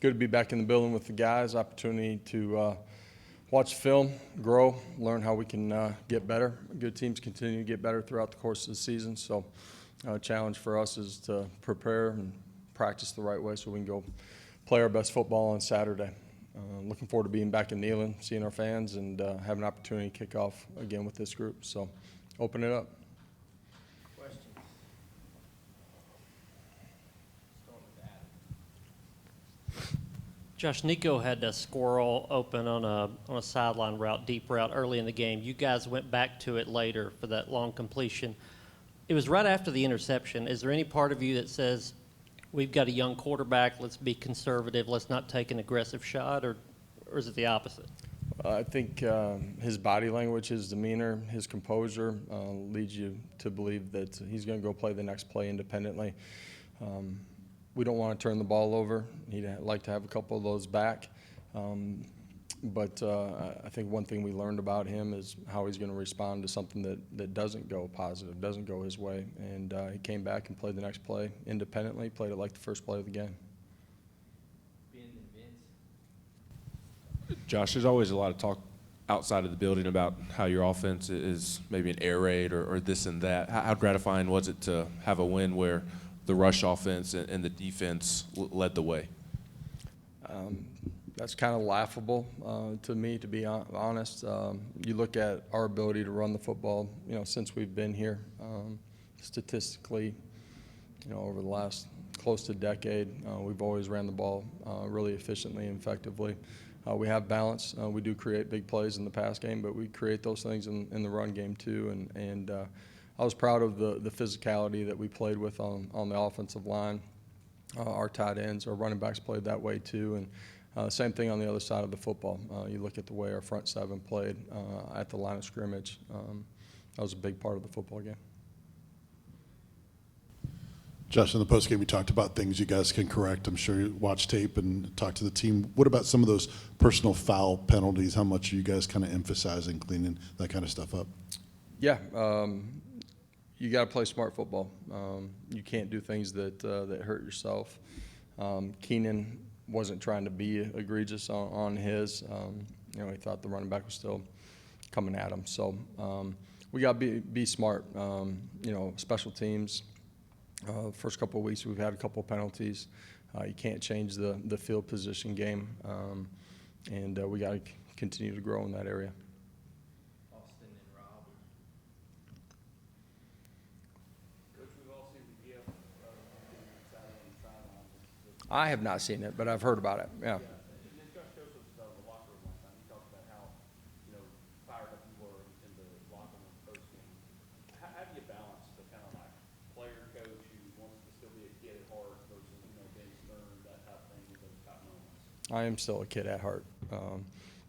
good to be back in the building with the guys. Opportunity to watch film, grow, learn how we can get better. Good teams continue to get better throughout the course of the season. So a challenge for us is to prepare and practice the right way so we can go play our best football on Saturday. Looking forward to being back in Neyland, seeing our fans, and have an opportunity to kick off again with this group. So open it up. Questions? Start with Adam. Josh, Nico had a squirrel open on a sideline route, deep route, early in the game. You guys went back to it later for that long completion. It was right after the interception. Is there any part of you that says, we've got a young quarterback, let's be conservative, let's not take an aggressive shot, or is it the opposite? I think his body language, his demeanor, his composure leads you to believe that he's going to go play the next play independently. We don't want to turn the ball over. He'd like to have a couple of those back. But I think one thing we learned about him is how he's going to respond to something that doesn't go positive, doesn't go his way. And he came back and played the next play independently, played it like the first play of the game. Josh, there's always a lot of talk outside of the building about how your offense is maybe an air raid or this and that. How gratifying was it to have a win where the rush offense and the defense led the way? That's kind of laughable to me, to be honest. You look at our ability to run the football, since we've been here. Statistically, over the last close to decade, we've always ran the ball really efficiently and effectively. We have balance. We do create big plays in the pass game, but we create those things in the run game too. And I was proud of the physicality that we played with on the offensive line. Our tight ends, our running backs played that way too. And same thing on the other side of the football. You look at the way our front seven played at the line of scrimmage. That was a big part of the football game. Josh, in the postgame, we talked about things you guys can correct. I'm sure you watch tape and talk to the team. What about some of those personal foul penalties? How much are you guys kind of emphasizing cleaning that kind of stuff up? Yeah, you got to play smart football. You can't do things that hurt yourself. Keenan wasn't trying to be egregious on his. He thought the running back was still coming at him. So we got to be smart. Special teams. First couple of weeks, we've had a couple of penalties. You can't change the field position game, and we got to continue to grow in that area. Austin and Rob. Coach, we've all seen the GIF on the sideline. I have not seen it, but I've heard about it. Yeah. And then Josh Heupel was in the locker room one time. He talked about how fired up you were in the locker room post game. How do you balance the kind of like player coach who wants to still be a kid at heart versus being stern, that type of thing, with those type moments? I am still a kid at heart.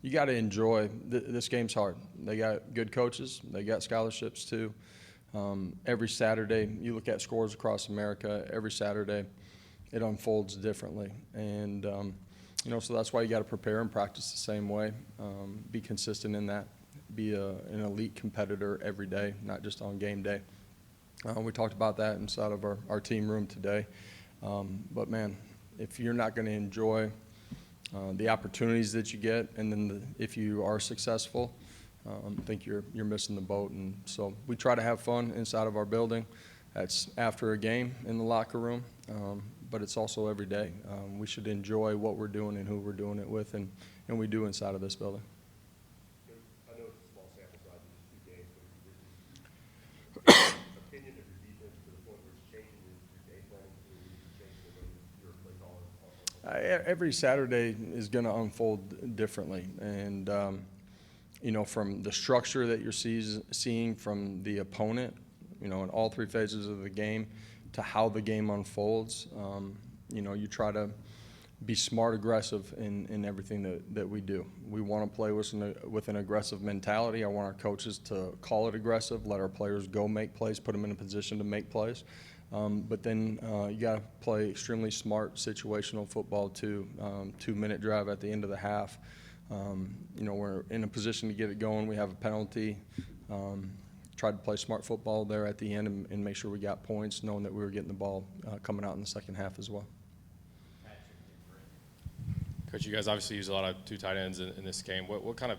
You got to enjoy this game's hard. They got good coaches. They got scholarships too. Every Saturday, you look at scores across America. Every Saturday, it unfolds differently, and so that's why you got to prepare and practice the same way. Be consistent in that. Be an elite competitor every day, not just on game day. We talked about that inside of our team room today. But man, if you're not going to enjoy the opportunities that you get, and then if you are successful, I think you're missing the boat. And so we try to have fun inside of our building. That's after a game in the locker room, but it's also every day. We should enjoy what we're doing and who we're doing it with, and we do inside of this building. I know it's a small sample size in just 2 games, but opinion of your defense to the point where it's changing your game planning, changing the way you're play calling? Every Saturday is going to unfold differently, and from the structure that you're seeing from the opponent, in all 3 phases of the game, to how the game unfolds. You try to be smart, aggressive in everything that we do. We want to play with an aggressive mentality. I want our coaches to call it aggressive, let our players go make plays, put them in a position to make plays. But then you got to play extremely smart situational football too. 2-minute drive at the end of the half. We're in a position to get it going. We have a penalty. Tried to play smart football there at the end and make sure we got points, knowing that we were getting the ball coming out in the second half as well. Coach, you guys obviously use a lot of two tight ends in this game. What kind of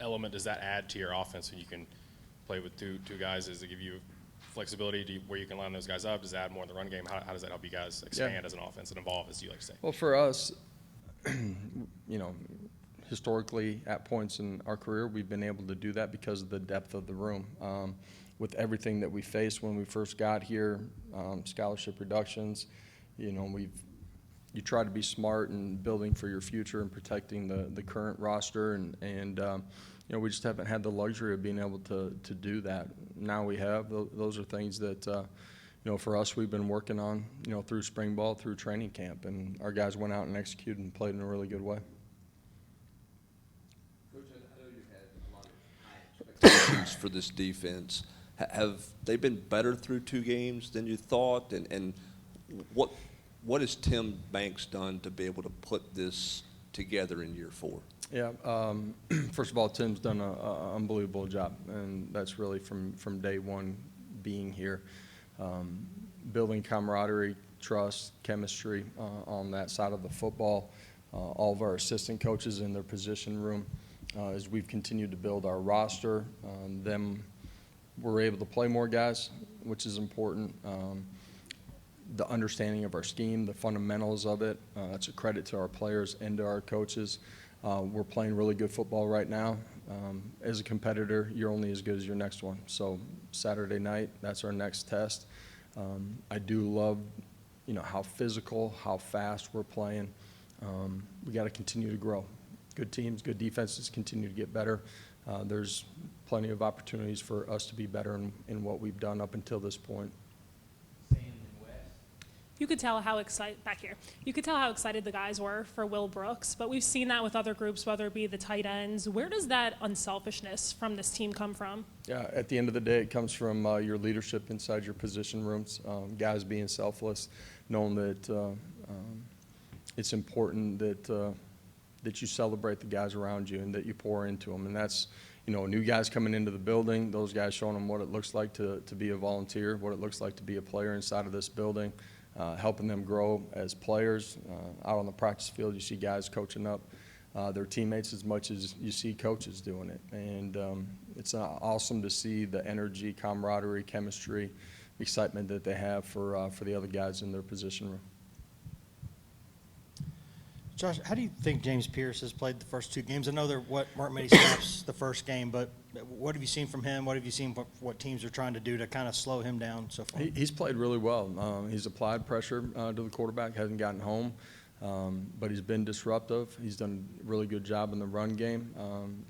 element does that add to your offense when you can play with two guys? Does it give you flexibility where you can line those guys up? Does it add more in the run game? How does that help you guys expand as an offense and evolve, as you like to say? Well, for us, historically at points in our career, we've been able to do that because of the depth of the room. With everything that we faced when we first got here, scholarship reductions, you try to be smart in building for your future and protecting the current roster, and we just haven't had the luxury of being able to do that. Now we have. Those are things that for us we've been working on through spring ball, through training camp, and our guys went out and executed and played in a really good way. Coach, I know you had a lot of high expectations for this defense. Have they been better through 2 games than you thought? And what has Tim Banks done to be able to put this together in year 4? Yeah, first of all, Tim's done an unbelievable job, and that's really from day one being here. Building camaraderie, trust, chemistry on that side of the football. All of our assistant coaches in their position room, as we've continued to build our roster, we're able to play more guys, which is important. The understanding of our scheme, the fundamentals of it, it's a credit to our players and to our coaches. We're playing really good football right now. As a competitor, you're only as good as your next one. So Saturday night, that's our next test. I do love, how physical, how fast we're playing. We got to continue to grow. Good teams, good defenses continue to get better. There's plenty of opportunities for us to be better in what we've done up until this point. You could tell how excited the guys were for Will Brooks, but we've seen that with other groups, whether it be the tight ends. Where does that unselfishness from this team come from? Yeah, at the end of the day, it comes from your leadership inside your position rooms, guys being selfless, knowing that it's important that you celebrate the guys around you and that you pour into them. And that's, new guys coming into the building, those guys showing them what it looks like to be a volunteer, what it looks like to be a player inside of this building. Helping them grow as players. Out on the practice field, you see guys coaching up their teammates as much as you see coaches doing it. And it's awesome to see the energy, camaraderie, chemistry, excitement that they have for the other guys in their position room. Josh, how do you think James Pierce has played the first 2 games? I know there weren't many snaps the first game, but what have you seen from him? What have you seen what teams are trying to do to kind of slow him down so far? He's played really well. He's applied pressure to the quarterback, hasn't gotten home, but he's been disruptive. He's done a really good job in the run game.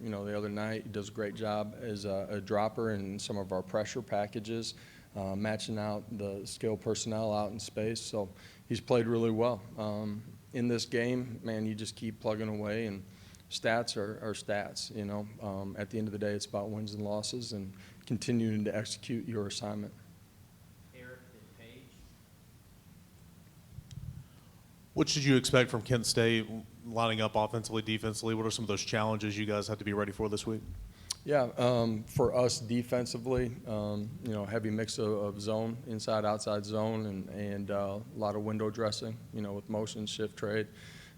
The other night he does a great job as a dropper in some of our pressure packages, matching out the skilled personnel out in space. So he's played really well. In this game, man, you just keep plugging away, and stats are stats, At the end of the day, it's about wins and losses and continuing to execute your assignment. Eric and Paige. What should you expect from Kent State lining up offensively, defensively? What are some of those challenges you guys have to be ready for this week? Yeah, for us defensively, heavy mix of zone, inside, outside zone, and a lot of window dressing, with motion, shift, trade.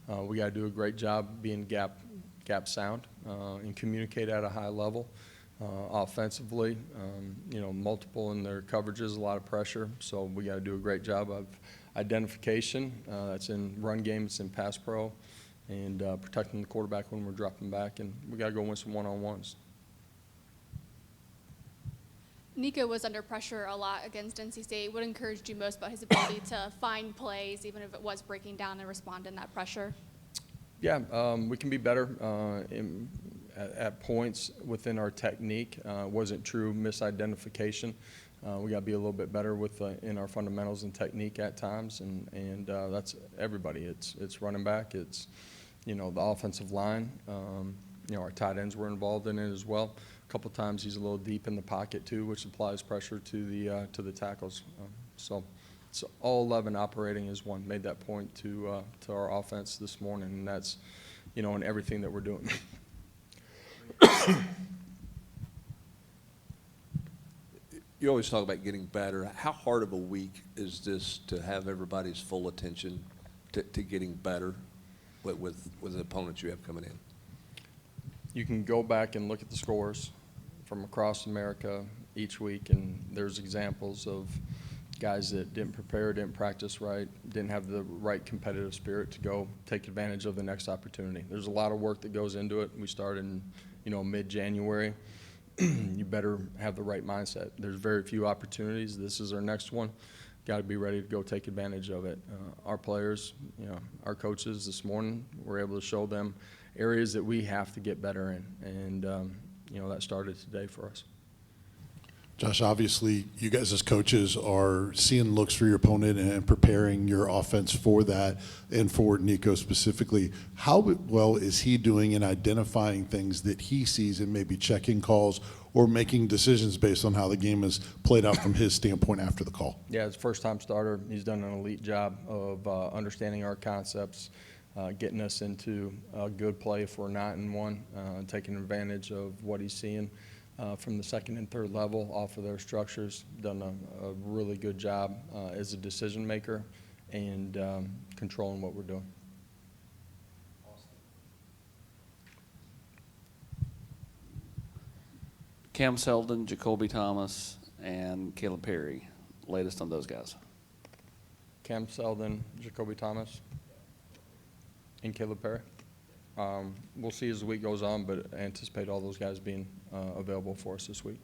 We got to do a great job being gap sound and communicate at a high level. Offensively, multiple in their coverages, a lot of pressure. So we got to do a great job of identification. That's in run game, it's in pass pro, and protecting the quarterback when we're dropping back. And we got to go win some one-on-ones. Nico was under pressure a lot against NC State. What encouraged you most about his ability to find plays, even if it was breaking down and respond in that pressure? Yeah, we can be better at points within our technique. Wasn't true misidentification. We got to be a little bit better in our fundamentals and technique at times, and that's everybody. It's running back. It's the offensive line. Our tight ends were involved in it as well. A couple times he's a little deep in the pocket too, which applies pressure to the tackles. So all 11 operating as one. Made that point to our offense this morning, and that's in everything that we're doing. You always talk about getting better. How hard of a week is this to have everybody's full attention to getting better with the opponents you have coming in? You can go back and look at the scores from across America each week, and there's examples of guys that didn't prepare, didn't practice right, didn't have the right competitive spirit to go take advantage of the next opportunity. There's a lot of work that goes into it. We started in, mid-January. You better have the right mindset. There's very few opportunities. This is our next one. Got to be ready to go take advantage of it. Our players, our coaches this morning were able to show them areas that we have to get better in, and that started today for us. Josh, obviously, you guys as coaches are seeing looks for your opponent and preparing your offense for that, and for Nico specifically. How well is he doing in identifying things that he sees and maybe checking calls or making decisions based on how the game is played out from his standpoint after the call? Yeah, as a first-time starter, he's done an elite job of understanding our concepts, getting us into a good play if we're not in one, taking advantage of what he's seeing from the second and third level off of their structures. Done a really good job as a decision maker and controlling what we're doing. Cam Selden, Jacoby Thomas, and Caleb Perry. Latest on those guys. Cam Selden, Jacoby Thomas, and Caleb Perry. We'll see as the week goes on, but anticipate all those guys being available for us this week.